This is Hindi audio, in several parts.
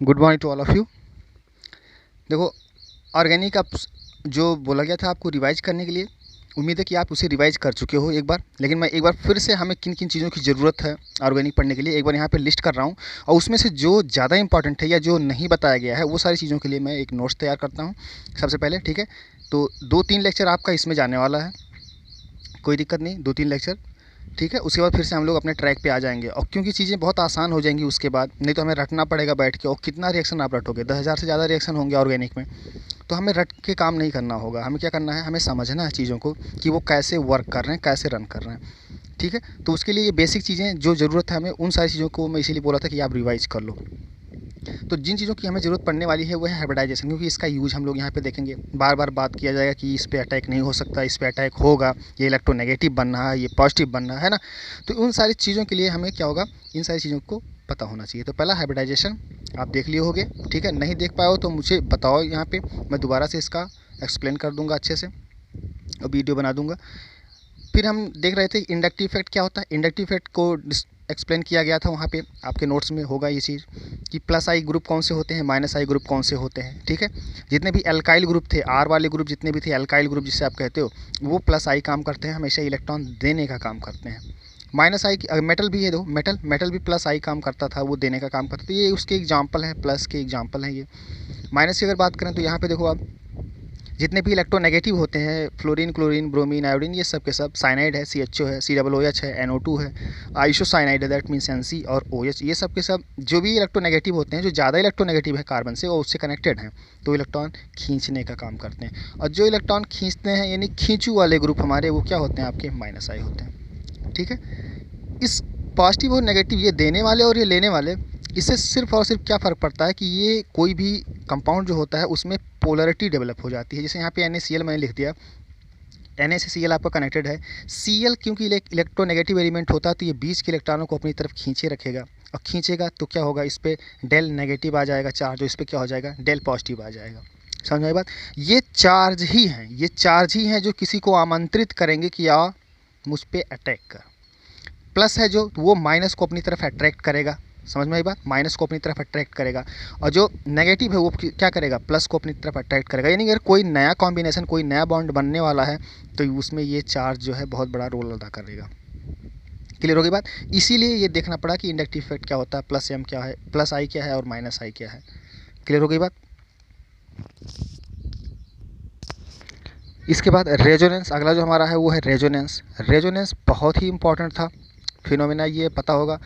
Good morning to all of you. देखो, ऑर्गेनिक आप जो बोला गया था आपको रिवाइज करने के लिए, उम्मीद है कि आप उसे रिवाइज कर चुके हो एक बार। लेकिन मैं एक बार फिर से हमें किन किन चीज़ों की ज़रूरत है ऑर्गेनिक पढ़ने के लिए एक बार यहाँ पे लिस्ट कर रहा हूँ, और उसमें से जो ज़्यादा इंपॉर्टेंट है या जो नहीं बताया गया है वो सारी चीज़ों के लिए मैं एक नोट्स तैयार करता हूँ सबसे पहले। ठीक है, तो 2-3 लेक्चर आपका इसमें जाने वाला है, कोई दिक्कत नहीं, 2-3 लेक्चर। ठीक है, उसके बाद फिर से हम लोग अपने ट्रैक पे आ जाएंगे, और क्योंकि चीज़ें बहुत आसान हो जाएंगी उसके बाद। नहीं तो हमें रटना पड़ेगा बैठ के, और कितना रिएक्शन आप रटोगे, 10,000 से ज़्यादा रिएक्शन होंगे ऑर्गेनिक में। तो हमें रट के काम नहीं करना होगा, हमें क्या करना है, हमें समझना है चीज़ों को कि वो कैसे वर्क कर रहे हैं, कैसे रन कर रहे हैं। ठीक है, तो उसके लिए ये बेसिक चीज़ें जो ज़रूरत है हमें, उन सारी चीज़ों को मैं इसीलिए बोला था कि आप रिवाइज कर लो। तो जिन चीज़ों की हमें ज़रूरत पड़ने वाली है वो है हाइब्रिडाइजेशन, क्योंकि इसका यूज़ हम लोग यहाँ पे देखेंगे। बार बार बात किया जाएगा कि इस पे अटैक नहीं हो सकता, इस पे अटैक होगा, ये इलेक्ट्रोनेगेटिव बन रहा है, ये पॉजिटिव बन रहा है ना। तो उन सारी चीज़ों के लिए हमें क्या होगा, इन सारी चीज़ों को पता होना चाहिए। तो पहला हाइब्रिडाइजेशन आप देख लिए होगे। ठीक है, नहीं देख पाए हो तो मुझे बताओ, यहाँ पे मैं दोबारा से इसका एक्सप्लेन कर दूँगा अच्छे से और वीडियो बना दूँगा। फिर हम देख रहे थे इंडक्टिव इफेक्ट क्या होता है। इंडक्टिव इफेक्ट को एक्सप्लेन किया गया था, वहाँ पे आपके नोट्स में होगा ये चीज़ कि प्लस आई ग्रुप कौन से होते हैं, माइनस आई ग्रुप कौन से होते हैं। ठीक है, जितने भी एल्काइल ग्रुप थे, आर वाले ग्रुप जितने भी थे, एल्काइल ग्रुप जिसे आप कहते हो, वो प्लस आई काम करते हैं, हमेशा इलेक्ट्रॉन देने का काम करते हैं। माइनस आई मेटल भी है, दो मेटल भी प्लस आई काम करता था, वो देने का काम करता था। ये उसके एग्जाम्पल है, प्लस के एग्जाम्पल हैं ये। माइनस की अगर बात करें तो यहाँ पे देखो आप, जितने भी इलेक्ट्रोनेगेटिव होते हैं, फ्लोरीन, क्लोरीन, ब्रोमीन, आयोडीन, ये सब के सब, साइनाइड है, CHO है, COOH है, NO2 है, आइसोसाइनाइड है, दैट मीन्स Nc, और OH, ये सब के सब जो भी इलेक्ट्रोनेगेटिव होते हैं, जो ज़्यादा इलेक्ट्रोनेगेटिव है कार्बन से, वो उससे कनेक्टेड हैं, तो इलेक्ट्रॉन खींचने का काम करते हैं। और जो इलेक्ट्रॉन खींचते हैं यानी खींचू वाले ग्रुप हमारे, वो क्या होते हैं, आपके माइनस आई होते हैं। ठीक है, इस पॉजिटिव और नेगेटिव, ये देने वाले और ये लेने वाले, इससे सिर्फ और सिर्फ क्या फ़र्क पड़ता है कि ये कोई भी कंपाउंड जो होता है उसमें पोलरिटी डेवलप हो जाती है। जैसे यहाँ पे NaCl मैंने लिख दिया, Na से Cl आपका कनेक्टेड है। Cl क्योंकि इलेक्ट्रोनेगेटिव एलिमेंट होता है, तो ये बीच के इलेक्ट्रॉनों को अपनी तरफ खींचे रखेगा, और खींचेगा तो क्या होगा, इस पर डेल नेगेटिव आ जाएगा चार्ज, और इस पर क्या हो जाएगा, डेल पॉजिटिव आ जाएगा। समझ में आई बात। ये चार्ज ही हैं, ये चार्ज ही हैं जो किसी को आमंत्रित करेंगे कि आ मुझ पर अटैक कर। प्लस है जो, वो माइनस को अपनी तरफ अट्रैक्ट करेगा। समझ में आई बात, माइनस को अपनी तरफ अट्रैक्ट करेगा, और जो नेगेटिव है वो क्या करेगा, प्लस को अपनी तरफ अट्रैक्ट करेगा। यानी अगर कोई नया कॉम्बिनेशन, कोई नया बॉन्ड बनने वाला है, तो उसमें ये चार्ज जो है बहुत बड़ा रोल अदा करेगा। क्लियर होगी बात। इसीलिए ये देखना पड़ा कि इंडक्टिव इफेक्ट क्या होता है, प्लस एम क्या है, प्लस आई क्या है, और माइनस आई क्या है। क्लियर हो गई बात। इसके बाद रेजोनेंस, अगला जो हमारा है वो है रेजोनेंस। रेजोनेंस बहुत ही इंपॉर्टेंट था फिनोमेना। ये पता होगा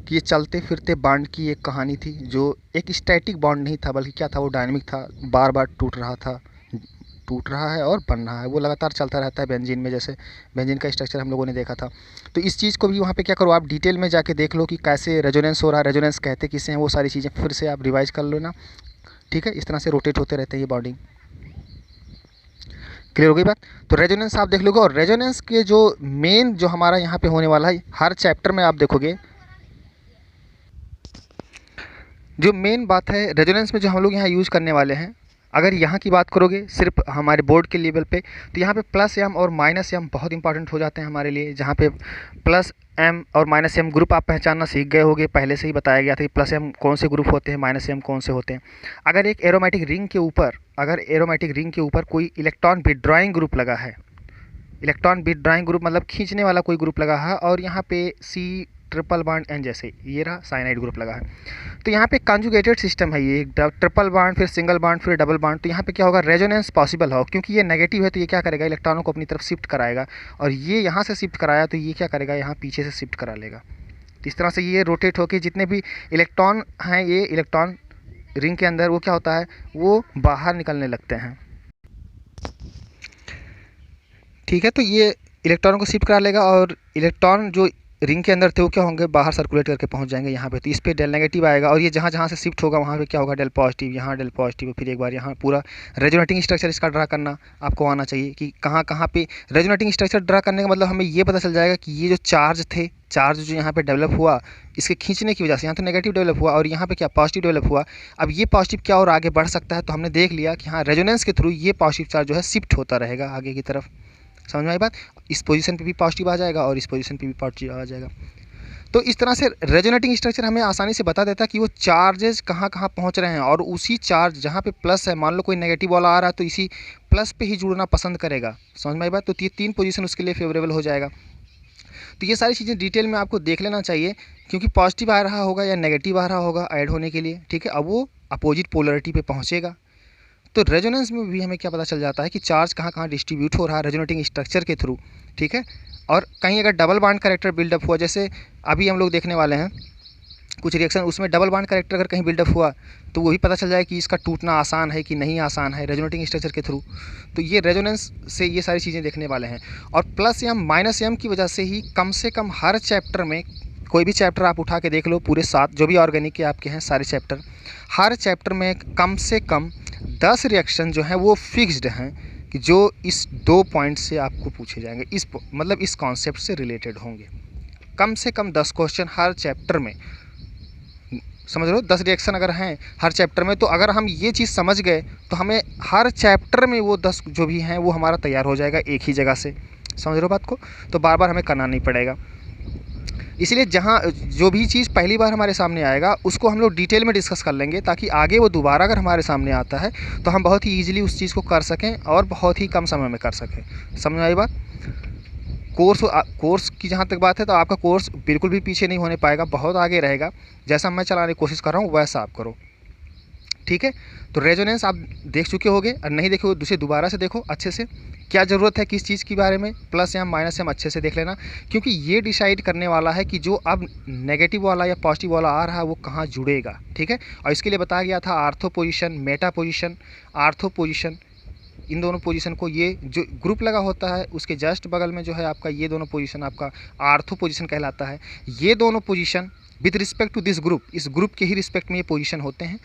कि ये चलते फिरते बॉन्ड की एक कहानी थी, जो एक स्टैटिक बॉन्ड नहीं था, बल्कि क्या था, वो डायनेमिक था, बार बार टूट रहा है और बन रहा है, वो लगातार चलता रहता है। बेंजीन में जैसे बेंजीन का स्ट्रक्चर हम लोगों ने देखा था, तो इस चीज़ को भी वहाँ पे क्या करो, आप डिटेल में जाके देख लो कि कैसे रेजोनेंस हो रहा है, रेजोनेंस कहते किसे हैं, वो सारी चीज़ें फिर से आप रिवाइज कर लो ना। ठीक है, इस तरह से रोटेट होते रहते हैं ये बॉन्डिंग। क्लियर हो गई बात। तो रेजोनेंस आप देख लोगे, और रेजोनेंस के जो मेन जो हमारा यहाँ पे होने वाला है, हर चैप्टर में आप देखोगे जो मेन बात है रेजोनेंस में, जो हम लोग यहाँ यूज़ करने वाले हैं, अगर यहाँ की बात करोगे सिर्फ हमारे बोर्ड के लेवल पे, तो यहाँ पे प्लस एम और माइनस एम बहुत इंपॉर्टेंट हो जाते हैं हमारे लिए। जहाँ पे प्लस एम और माइनस एम ग्रुप आप पहचानना सीख गए होगे, पहले से ही बताया गया था कि प्लस एम कौन से ग्रुप होते हैं, माइनस एम कौन से होते हैं। अगर एक एरोमेटिक रिंग के ऊपर कोई इलेक्ट्रॉन विथड्रॉइंग ग्रुप लगा है, इलेक्ट्रॉन विथड्रॉइंग ग्रुप मतलब खींचने वाला कोई ग्रुप लगा है, और यहाँ पे C ट्रिपल बॉन्ड N, जैसे ये रहा साइनाइड ग्रुप लगा है, तो यहाँ पे कंजुगेटेड सिस्टम है, ये ट्रिपल बॉन्ड, फिर सिंगल बॉन्ड, फिर डबल बॉन्ड। तो यहाँ पे क्या होगा, रेजोनेंस पॉसिबल हो, क्योंकि ये नेगेटिव है तो ये क्या करेगा, इलेक्ट्रॉनों को अपनी तरफ शिफ्ट कराएगा, और ये यहाँ से शिफ्ट कराया तो ये क्या करेगा, यहाँ पीछे से शिफ्ट करा लेगा। तो इस तरह से ये रोटेट होकर जितने भी इलेक्ट्रॉन हैं, ये इलेक्ट्रॉन रिंग के अंदर, वो क्या होता है, वो बाहर निकलने लगते हैं। ठीक है, तो ये इलेक्ट्रॉनों को शिफ्ट करा लेगा, और इलेक्ट्रॉन जो रिंग के अंदर थे वो क्या होंगे, बाहर सर्कुलेट करके पहुंच जाएंगे यहाँ पे। तो इस पे डेल नेगेटिव आएगा, और ये जहाँ जहाँ से शिफ्ट होगा वहाँ पे क्या होगा, डेल पॉजिटिव, यहाँ डेल पॉजिटिव, फिर एक बार यहाँ पूरा रेजोनेटिंग स्ट्रक्चर इसका ड्रा करना आपको आना चाहिए कि कहाँ कहाँ पे रेजोनेटिंग स्ट्रक्चर ड्रा करने का मतलब हमें ये पता चल जाएगा कि ये जो चार्ज थे, चार्ज जो यहाँ पे डेवलप हुआ इसके खींचने की वजह से, यहाँ तो नेगेटिव डेवलप हुआ और यहाँ पे क्या पॉजिटिव डेवलप हुआ। अब ये पॉजिटिव क्या और आगे बढ़ सकता है, तो हमने देख लिया कि हाँ रेजोनेंस के थ्रू ये पॉजिटिव चार्ज जो है शिफ्ट होता रहेगा आगे की तरफ। समझ में आई बात। इस पोजीशन पे भी पॉजिटिव आ जाएगा और इस पोजीशन पे भी पॉजिटिव आ जाएगा। तो इस तरह से रेजोनेटिंग स्ट्रक्चर हमें आसानी से बता देता है कि वो चार्जेस कहाँ कहाँ पहुँच रहे हैं, और उसी चार्ज जहाँ पे प्लस है, मान लो कोई नेगेटिव वाला आ रहा है तो इसी प्लस पे ही जुड़ना पसंद करेगा। समझ में आई बात? तो ये 3 पोजीशन उसके लिए फेवरेबल हो जाएगा। तो ये सारी चीज़ें डिटेल में आपको देख लेना चाहिए, क्योंकि पॉजिटिव आ रहा होगा या नेगेटिव आ रहा होगा ऐड होने के लिए, ठीक है। अब वो अपोजिट पोलरिटी पे पहुँचेगा। तो रेजोनेंस में भी हमें क्या पता चल जाता है कि चार्ज कहाँ कहाँ डिस्ट्रीब्यूट हो रहा है रेजोनेटिंग स्ट्रक्चर के थ्रू, ठीक है। और कहीं अगर डबल बॉन्ड कैरेक्टर बिल्डअप हुआ, जैसे अभी हम लोग देखने वाले हैं कुछ रिएक्शन, उसमें डबल बॉन्ड कैरेक्टर अगर कहीं बिल्डअप हुआ तो वो भी पता चल जाए कि इसका टूटना आसान है कि नहीं आसान है रेजोनेटिंग स्ट्रक्चर के थ्रू। तो ये रेजोनेंस से ये सारी चीज़ें देखने वाले हैं। और प्लस एम माइनस एम की वजह से ही कम से कम हर चैप्टर में, कोई भी चैप्टर आप उठा के देख लो, पूरे 7 जो भी ऑर्गेनिक के आपके हैं सारे चैप्टर, हर चैप्टर में कम से कम 10 रिएक्शन जो हैं वो फिक्स्ड हैं कि जो इस 2 पॉइंट से आपको पूछे जाएंगे, इस मतलब इस कॉन्सेप्ट से रिलेटेड होंगे। कम से कम 10 क्वेश्चन हर चैप्टर में, समझ लो 10 रिएक्शन अगर हैं हर चैप्टर में, तो अगर हम ये चीज़ समझ गए तो हमें हर चैप्टर में वो 10 जो भी हैं वो हमारा तैयार हो जाएगा एक ही जगह से। समझ लो बात को? तो बार बार हमें करना नहीं पड़ेगा। इसलिए जहाँ जो भी चीज़ पहली बार हमारे सामने आएगा उसको हम लोग डिटेल में डिस्कस कर लेंगे, ताकि आगे वो दोबारा अगर हमारे सामने आता है तो हम बहुत ही ईजिली उस चीज़ को कर सकें और बहुत ही कम समय में कर सकें। समझ आई बात? कोर्स की जहाँ तक बात है तो आपका कोर्स बिल्कुल भी पीछे नहीं होने पाएगा, बहुत आगे रहेगा। जैसा मैं चलाने की कोशिश कर रहा हूँ वैसा आप करो, ठीक है। तो रेजोनेंस आप देख चुके होंगे, और नहीं देखे दूसरे दोबारा से देखो अच्छे से, क्या ज़रूरत है किस चीज़ के बारे में, प्लस या माइनस एम अच्छे से देख लेना, क्योंकि ये डिसाइड करने वाला है कि जो अब नेगेटिव वाला या पॉजिटिव वाला आ रहा है वो कहाँ जुड़ेगा, ठीक है। और इसके लिए बताया गया था ortho position, meta position, ortho position, इन दोनों पोजीशन को, ये जो ग्रुप लगा होता है उसके जस्ट बगल में जो है आपका ये दोनों पोजीशन आपका आर्थो पोजीशन कहलाता है। ये दोनों position with respect to this group, इस ग्रुप के ही रिस्पेक्ट में ये पोजीशन होते हैं।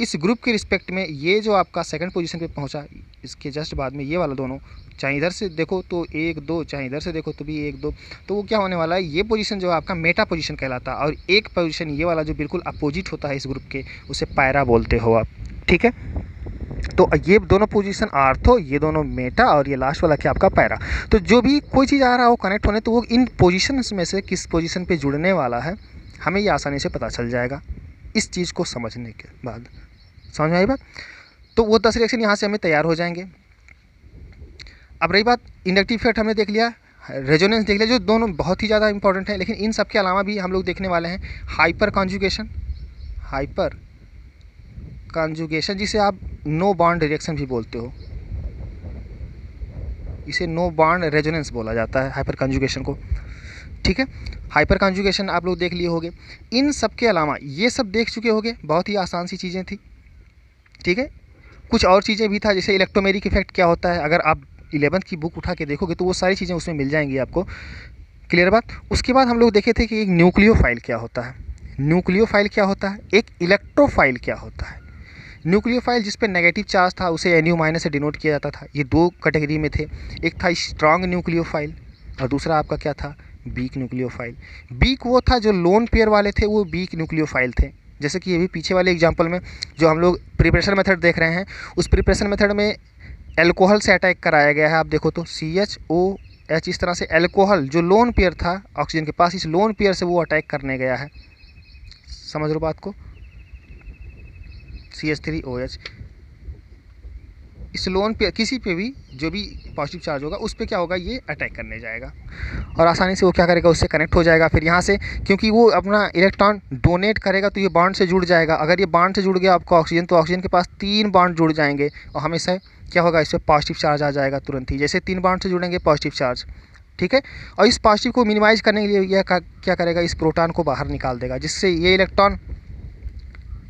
इस ग्रुप के रिस्पेक्ट में ये जो आपका सेकंड पोजीशन पे पहुंचा, इसके जस्ट बाद में ये वाला दोनों, चाहे इधर से देखो तो 1 2, चाहे इधर से देखो तो भी 1 2, तो वो क्या होने वाला है, ये पोजीशन जो है आपका मेटा पोजीशन कहलाता है। और एक पोजीशन ये वाला जो बिल्कुल अपोजिट होता है इस ग्रुप के, उसे पैरा बोलते हो आप, ठीक है। तो ये दोनों पोजीशन आर्थो, ये दोनों मेटा, और ये लास्ट वाला क्या आपका पैरा। तो जो भी कोई चीज़ आ रहा हो कनेक्ट होने, तो वो इन पोजीशंस में से किस पोजीशन पे जुड़ने वाला है हमें ये आसानी से पता चल जाएगा इस चीज़ को समझने के बाद। समझ में आई बात? तो वो 10 रिएक्शन यहाँ से हमें तैयार हो जाएंगे। अब रही बात इंडक्टिव इफेक्ट, हमने देख लिया, रेजोनेंस देख लिया, जो दोनों बहुत ही ज़्यादा इंपॉर्टेंट है। लेकिन इन सब के अलावा भी हम लोग देखने वाले हैं हाइपर कॉन्जुगेशन, हाइपर कॉन्जुगेशन जिसे आप नो बॉन्ड रिएक्शन भी बोलते हो, इसे नो बॉन्ड रेजोनेंस बोला जाता है हाइपर कॉन्जुगेशन को, ठीक है। हाइपर कॉन्जुगेशन आप लोग देख लिए होंगे। इन सब के अलावा ये सब देख चुके होंगे, बहुत ही आसान सी चीज़ें थी, ठीक है। कुछ और चीज़ें भी था, जैसे इलेक्ट्रोमेरिक इफेक्ट क्या होता है, अगर आप 11th की बुक उठा के देखोगे तो वो सारी चीज़ें उसमें मिल जाएंगी आपको, क्लियर बात। उसके बाद हम लोग देखे थे कि एक न्यूक्लियोफाइल क्या होता है, न्यूक्लियोफाइल क्या होता है, एक इलेक्ट्रोफाइल क्या होता है। न्यूक्लियोफाइल जिस पे नेगेटिव चार्ज था उसे NU- से डिनोट किया जाता था। ये 2 कैटेगरी में थे, एक था स्ट्रॉन्ग न्यूक्लियोफाइल और दूसरा आपका क्या था, वीक न्यूक्लियोफाइल। वीक वो था जो लोन पेयर वाले थे, वो वीक न्यूक्लियोफाइल थे। जैसे कि ये भी पीछे वाले एग्जांपल में जो हम लोग प्रिपरेशन मेथड देख रहे हैं, उस प्रिपरेशन मेथड में एल्कोहल से अटैक कराया गया है। आप देखो तो CHOH, इस तरह से एल्कोहल जो लोन पेयर था ऑक्सीजन के पास, इस लोन पेयर से वो अटैक करने गया है। समझ लो बात को, CH3OH, इस लोन पे किसी पे भी जो भी पॉजिटिव चार्ज होगा उस पे क्या होगा, ये अटैक करने जाएगा और आसानी से वो क्या करेगा, उससे कनेक्ट हो जाएगा। फिर यहाँ से क्योंकि वो अपना इलेक्ट्रॉन डोनेट करेगा तो ये बॉन्ड से जुड़ जाएगा। अगर ये बॉन्ड से जुड़ गया आपका ऑक्सीजन, तो ऑक्सीजन के पास 3 बॉन्ड जुड़ जाएंगे और हमेशा क्या होगा, इस पर पॉजिटिव चार्ज आ जाएगा तुरंत ही। जैसे 3 बॉन्ड से जुड़ेंगे पॉजिटिव चार्ज, ठीक है। और इस पॉजिटिव को मिनिमाइज करने के लिए यह क्या करेगा, इस प्रोटॉन को बाहर निकाल देगा, जिससे ये इलेक्ट्रॉन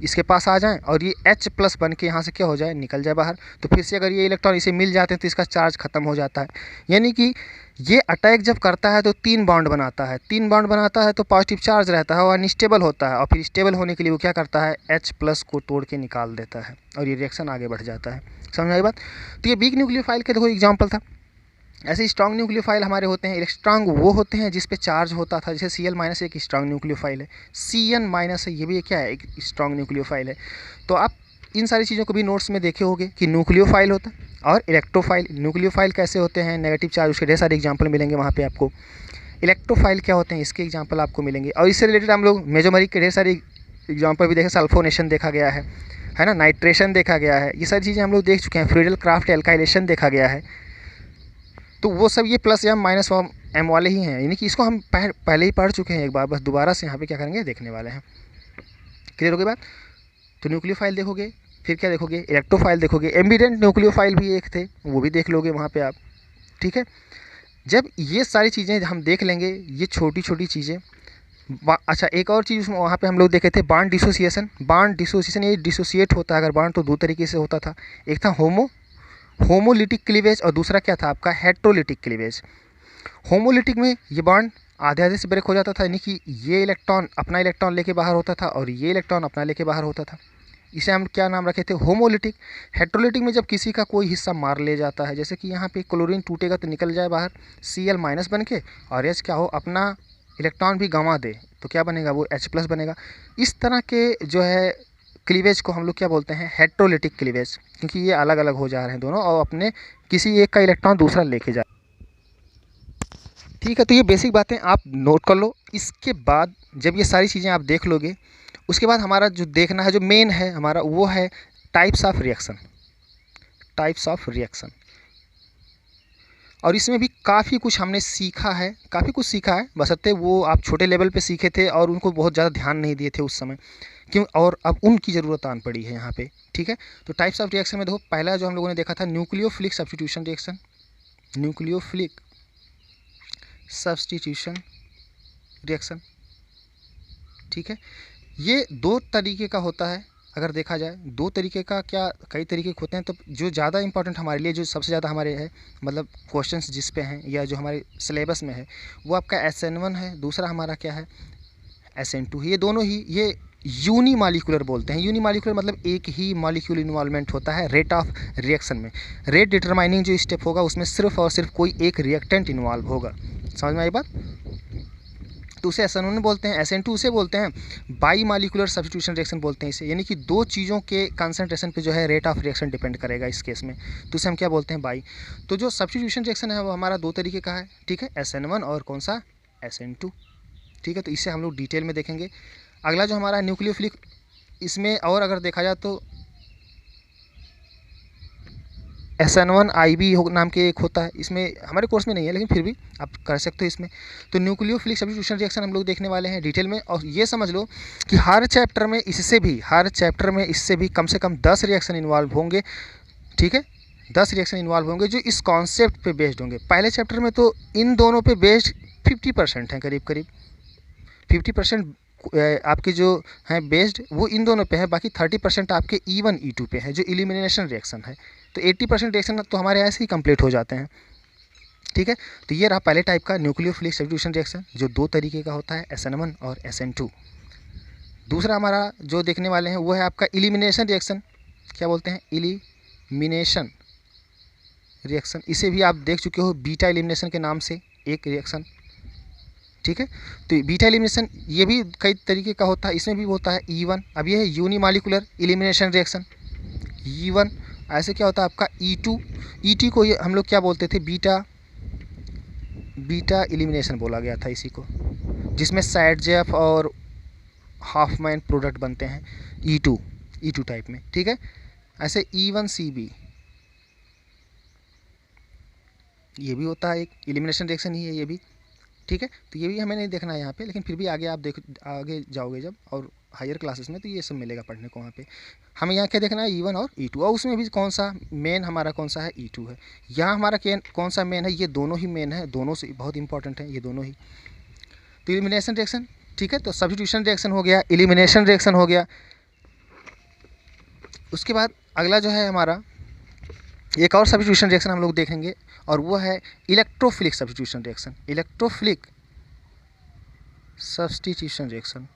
इसके पास आ जाएं और ये H+ बन के यहाँ से क्या हो जाए, निकल जाए बाहर। तो फिर से अगर ये इलेक्ट्रॉन इसे मिल जाते हैं तो इसका चार्ज खत्म हो जाता है। यानी कि ये अटैक जब करता है तो 3 बॉन्ड बनाता है, 3 बॉन्ड बनाता है तो पॉजिटिव चार्ज रहता है और अनस्टेबल होता है, और फिर स्टेबल होने के लिए वो क्या करता है, H+ को तोड़ के निकाल देता है और ये रिएक्शन आगे बढ़ जाता है। समझ आई बात? तो ये वीक न्यूक्लियोफाइल का देखो एग्जाम्पल था। ऐसे स्ट्रॉन्ग न्यूक्लियोफाइल हमारे होते हैं, स्ट्रॉन्ग वो होते हैं जिस पे चार्ज होता था, जैसे Cl- एक स्ट्रॉन्ग न्यूक्लियोफाइल है, Cn- ये भी क्या है, एक स्ट्रॉन्ग न्यूक्लियोफाइल है। तो आप इन सारी चीज़ों को भी नोट्स में देखे होंगे कि न्यूक्लियोफाइल होता है और इलेक्ट्रोफाइल। न्यूक्लियोफाइल कैसे होते हैं, नेगेटिव चार्ज, उसके ढेर सारे एग्जाम्पल मिलेंगे वहाँ पर आपको। इलेक्ट्रोफाइल क्या होते हैं इसके एग्जांपल आपको मिलेंगे। और इससे रिलेटेड हम लोग मेसोमेरिक के ढेर सारे एग्जांपल भी देखे, सल्फोनेशन देखा गया है ना, नाइट्रेशन देखा गया है, ये सारी चीज़ें हम लोग देख चुके हैं। फ्रीडल क्राफ्ट एल्काइलेशन देखा गया है। तो वो सब ये प्लस या माइनस एम वाले ही हैं, यानी कि इसको हम पहले ही पढ़ चुके हैं एक बार, बस दोबारा से यहाँ पे क्या करेंगे देखने वाले हैं। क्लियर हो गई बात। तो न्यूक्लियोफाइल देखोगे, फिर क्या देखोगे, इलेक्ट्रोफाइल देखोगे, एम्बिडेंट न्यूक्लियोफाइल भी एक थे, वो भी देख लोगे वहाँ पे आप। ठीक है, जब ये सारी चीज़ें हम देख लेंगे, ये छोटी छोटी चीज़ें। अच्छा, एक और चीज़ वहाँ पे हम लोग देखे थे, बॉन्ड डिसोसिएशन। बॉन्ड डिसोसिएशन, ये डिसोसिएट होता है अगर बॉन्ड, तो दो तरीके से होता था। एक था होमोलिटिक क्लीवेज और दूसरा क्या था आपका, हेट्रोलिटिक क्लीवेज। होमोलिटिक में ये बॉन्ड आधे आधे से ब्रेक हो जाता था, यानी कि ये इलेक्ट्रॉन अपना इलेक्ट्रॉन लेके बाहर होता था और ये इलेक्ट्रॉन अपना लेके बाहर होता था। इसे हम क्या नाम रखे थे, होमोलिटिक। हेट्रोलिटिक में जब किसी का कोई हिस्सा मार ले जाता है, जैसे कि यहाँ पे क्लोरीन टूटेगा तो निकल जाए बाहर Cl- बन के, और H क्या हो, अपना इलेक्ट्रॉन भी गंवा दे, तो क्या बनेगा, वो H+ बनेगा। इस तरह के जो है क्लीवेज को हम लोग क्या बोलते हैं, हेट्रोलिटिक क्लीवेज, क्योंकि ये अलग अलग हो जा रहे हैं दोनों और अपने किसी एक का इलेक्ट्रॉन दूसरा लेके जा। ठीक है, तो ये बेसिक बातें आप नोट कर लो। इसके बाद जब ये सारी चीज़ें आप देख लोगे, उसके बाद हमारा जो देखना है, जो मेन है हमारा, वो है types of reaction. Types of reaction, और इसमें भी काफ़ी कुछ हमने सीखा है, काफ़ी कुछ सीखा है, बशर्ते वो आप छोटे लेवल पे सीखे थे और उनको बहुत ज़्यादा ध्यान नहीं दिए थे उस समय, क्यों, और अब उनकी ज़रूरत आन पड़ी है यहाँ पे। ठीक है, तो टाइप्स ऑफ रिएक्शन में देखो, पहला जो हम लोगों ने देखा था nucleophilic substitution reaction. Nucleophilic substitution reaction, ठीक है, ये दो तरीके का होता है। अगर देखा जाए दो तरीके का, क्या कई तरीके के होते हैं, तो जो ज़्यादा इंपॉर्टेंट हमारे लिए, जो सबसे ज़्यादा हमारे है, मतलब क्वेश्चंस जिस पे हैं या जो हमारे सिलेबस में है, वो आपका SN1 है, दूसरा हमारा क्या है, SN2। ये दोनों ही ये यूनिमॉलिक्यूलर बोलते हैं। यूनिमॉलिक्यूलर मतलब एक ही मॉलिक्यूल इन्वॉल्वमेंट होता है रेट ऑफ रिएक्शन में। रेट डिटरमाइनिंग जो स्टेप होगा उसमें सिर्फ और सिर्फ कोई एक रिएक्टेंट इन्वॉल्व होगा। समझ में आई बात। तो उसे SN1 बोलते हैं। SN2 उसे बोलते हैं बाई मॉलिक्यूलर सब्स्टिट्यूशन रिएक्शन बोलते हैं इसे, यानी कि दो चीज़ों के कंसंट्रेशन पे जो है रेट ऑफ रिएक्शन डिपेंड करेगा इस केस में, तो उसे हम क्या बोलते हैं, बाई। तो जो सब्स्टिट्यूशन रिएक्शन है वो हमारा दो तरीके का है। ठीक है, SN1 और कौन सा, SN2। ठीक है, तो इसे हम लोग डिटेल में देखेंगे। अगला जो हमारा न्यूक्लियोफिलिक, इसमें और अगर देखा जाए तो SN1IB नाम के एक होता है, इसमें हमारे कोर्स में नहीं है लेकिन फिर भी आप कर सकते हो इसमें। तो न्यूक्लियोफिलिक सब्स्टिट्यूशन रिएक्शन हम लोग देखने वाले हैं डिटेल में। और ये समझ लो कि हर चैप्टर में इससे भी कम से कम 10 रिएक्शन इन्वॉल्व होंगे। ठीक है, 10 रिएक्शन इन्वॉल्व होंगे जो इस कॉन्सेप्ट पे बेस्ड होंगे। पहले चैप्टर में तो इन दोनों पे बेस्ड 50% है, करीब करीब 50% आपके जो हैं बेस्ड वो इन दोनों पे है, बाकी 30% आपके E1 E2 पे है जो इलिमिनेशन रिएक्शन है। तो 80% रिएक्शन तो हमारे ऐसे ही कंप्लीट हो जाते हैं। ठीक है, तो ये रहा पहले टाइप का न्यूक्लियोफिलिक सब्स्टिट्यूशन रिएक्शन, जो दो तरीके का होता है, SN1 और SN2। दूसरा हमारा जो देखने वाले हैं वो है आपका इलिमिनेशन रिएक्शन। क्या बोलते हैं, इलिमिनेशन रिएक्शन। इसे भी आप देख चुके हो बीटा एलिमिनेशन के नाम से एक रिएक्शन। ठीक है, तो बीटा एलिमिनेशन ये भी कई तरीके का होता है, इसमें भी होता है E1। अब ये है यूनिमॉलिक्यूलर एलिमिनेशन रिएक्शन E1। ऐसे क्या होता है आपका E2। E2 को ये हम लोग क्या बोलते थे, बीटा एलिमिनेशन बोला गया था इसी को, जिसमें सैडजेफ और हाफमैन प्रोडक्ट बनते हैं E2 टाइप में। ठीक है, ऐसे E1CB ये भी होता है, एक एलिमिनेशन रिएक्शन ही है ये भी। ठीक है, तो ये भी हमें नहीं देखना है यहाँ पे, लेकिन फिर भी आगे आप आगे जाओगे जब और हायर क्लासेस में तो ये सब मिलेगा पढ़ने को वहाँ पे। हमें यहाँ क्या देखना है, E1 और E2, और उसमें भी कौन सा मेन हमारा कौन सा है, E2 है। यहाँ हमारा कौन सा मेन है, ये दोनों ही मेन है, दोनों से बहुत इंपॉर्टेंट है ये दोनों ही। तो एलिमिनेशन रिएक्शन, ठीक है, तो सब्स्टिट्यूशन रिएक्शन हो गया, एलिमिनेशन रिएक्शन हो गया। उसके बाद अगला जो है हमारा एक और सब्स्टिट्यूशन रिएक्शन हम लोग देखेंगे, और वो है electrophilic substitution reaction. Electrophilic substitution reaction,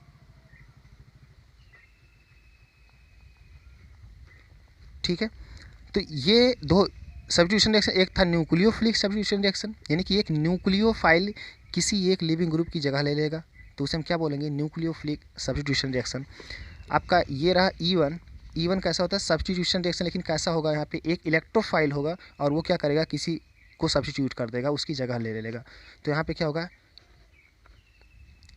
ठीक है, तो ये दो सब्स्टिट्यूशन रिएक्शन, एक था न्यूक्लियोफिलिक सब्स्टिट्यूशन रिएक्शन, यानी कि एक न्यूक्लियोफाइल किसी एक लिविंग ग्रुप की जगह ले लेगा, तो उसे हम क्या बोलेंगे, न्यूक्लियोफिलिक सब्स्टिट्यूशन रिएक्शन। आपका ये रहा E1 कैसा होता है, सब्स्टिट्यूशन रिएक्शन, लेकिन कैसा होगा, यहाँ पे एक इलेक्ट्रोफाइल होगा और वो क्या करेगा, किसी को सब्स्टिट्यूट कर देगा, उसकी जगह ले लेगा। तो यहाँ पे क्या होगा,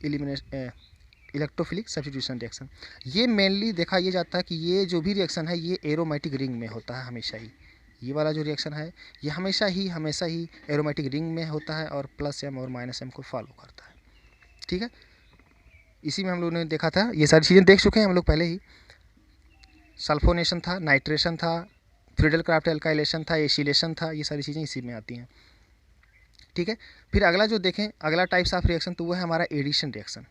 इलेक्ट्रोफिलिक सब्स्टिट्यूशन रिएक्शन। ये मेनली देखा ये जाता है कि ये जो भी रिएक्शन है ये एरोमेटिक रिंग में होता है हमेशा ही। ये वाला जो रिएक्शन है ये हमेशा ही एरोमेटिक रिंग में होता है और प्लस एम और माइनस एम को फॉलो करता है। ठीक है, इसी में हम लोगों ने देखा था, ये सारी चीज़ें देख चुके हैं हम लोग पहले ही। सल्फोनेशन था, नाइट्रेशन था, फ्रीडल क्राफ्ट एल्काइलेशन था, एसिलेशन था, ये सारी चीज़ें इसी में आती हैं। ठीक है, फिर अगला जो देखें, अगला टाइप्स ऑफ रिएक्शन तो वो है हमारा एडिशन रिएक्शन।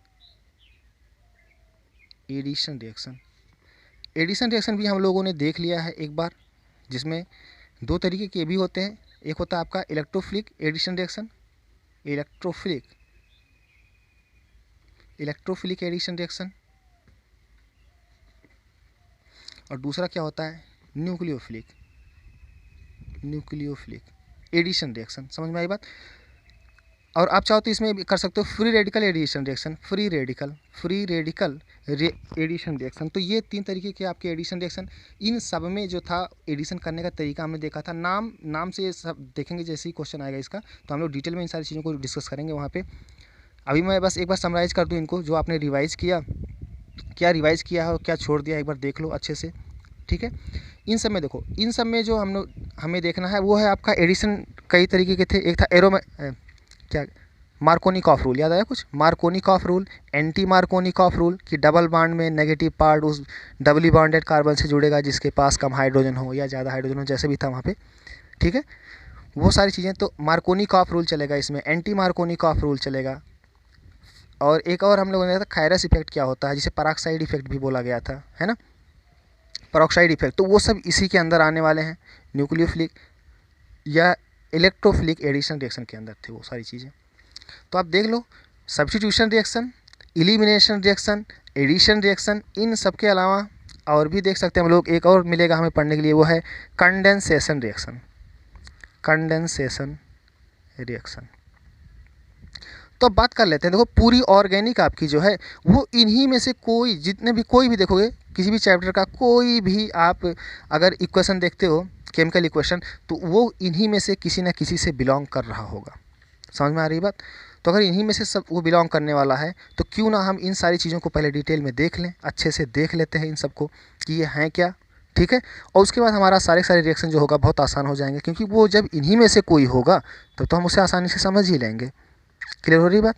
एडिशन रिएक्शन भी हम लोगों ने देख लिया है एक बार, जिसमें दो तरीके के भी होते हैं। एक होता है आपका electrophilic addition reaction, electrophilic addition reaction, और दूसरा क्या होता है न्यूक्लियोफिलिक एडिशन रिएक्शन। समझ में आई बात? और आप चाहो तो इसमें भी कर सकते हो free radical addition reaction, free radical addition reaction. तो ये तीन तरीके के आपके एडिशन रिएक्शन, इन सब में जो था एडिशन करने का तरीका हमने देखा था। नाम से सब देखेंगे, जैसे ही क्वेश्चन आएगा इसका तो हम लोग डिटेल में इन सारी चीज़ों को डिस्कस करेंगे वहाँ पे। अभी मैं बस एक बार समराइज़ कर दूँ इनको, जो आपने रिवाइज़ किया, क्या रिवाइज़ किया है और क्या छोड़ दिया, एक बार देख लो अच्छे से। ठीक है, इन सब में देखो, इन सब में जो हमें देखना है वो है आपका एडिशन कई तरीके के थे। एक था मार्कोनिकॉफ रूल, याद आया कुछ? Markovnikov rule, anti Markovnikov rule कि डबल बॉन्ड में नेगेटिव पार्ट उस डबली बॉन्डेड कार्बन से जुड़ेगा जिसके पास कम हाइड्रोजन हो या ज़्यादा हाइड्रोजन हो, जैसे भी था वहाँ पे। ठीक है, वो सारी चीज़ें, तो मार्कोनिकॉफ रूल चलेगा इसमें, एंटी मार्कोनिकॉफ रूल चलेगा। और एक और हम लोगों ने देखा था खायरस इफेक्ट क्या होता है, जिसे पेरोक्साइड इफेक्ट भी बोला गया था, है ना, पेरोक्साइड इफेक्ट। तो वो सब इसी के अंदर आने वाले हैं, न्यूक्लियोफिलिक या इलेक्ट्रोफिलिक एडिशन रिएक्शन के अंदर थे वो सारी चीज़ें। तो आप देख लो, substitution reaction, elimination reaction, addition reaction, इन सब के अलावा और भी देख सकते हैं हम लोग। एक और मिलेगा हमें पढ़ने के लिए, वो है कंडेंसेशन रिएक्शन। तो अब बात कर लेते हैं। देखो, पूरी ऑर्गेनिक आपकी जो है वो इन्हीं में से कोई भी देखोगे, किसी भी चैप्टर का कोई भी आप अगर इक्वेशन देखते हो, केमिकल इक्वेशन, तो वो इन्हीं में से किसी न किसी से बिलोंग कर रहा होगा। समझ में आ रही बात? तो अगर इन्हीं में से सब वो बिलोंग करने वाला है तो क्यों ना हम इन सारी चीज़ों को पहले डिटेल में देख लें, अच्छे से देख लेते हैं इन सबको कि ये हैं क्या। ठीक है, और उसके बाद हमारा सारे रिएक्शन जो होगा बहुत आसान हो जाएंगे, क्योंकि वो जब इन्हीं में से कोई होगा तो हम उसे आसानी से समझ ही लेंगे। क्लियर हो रही बात?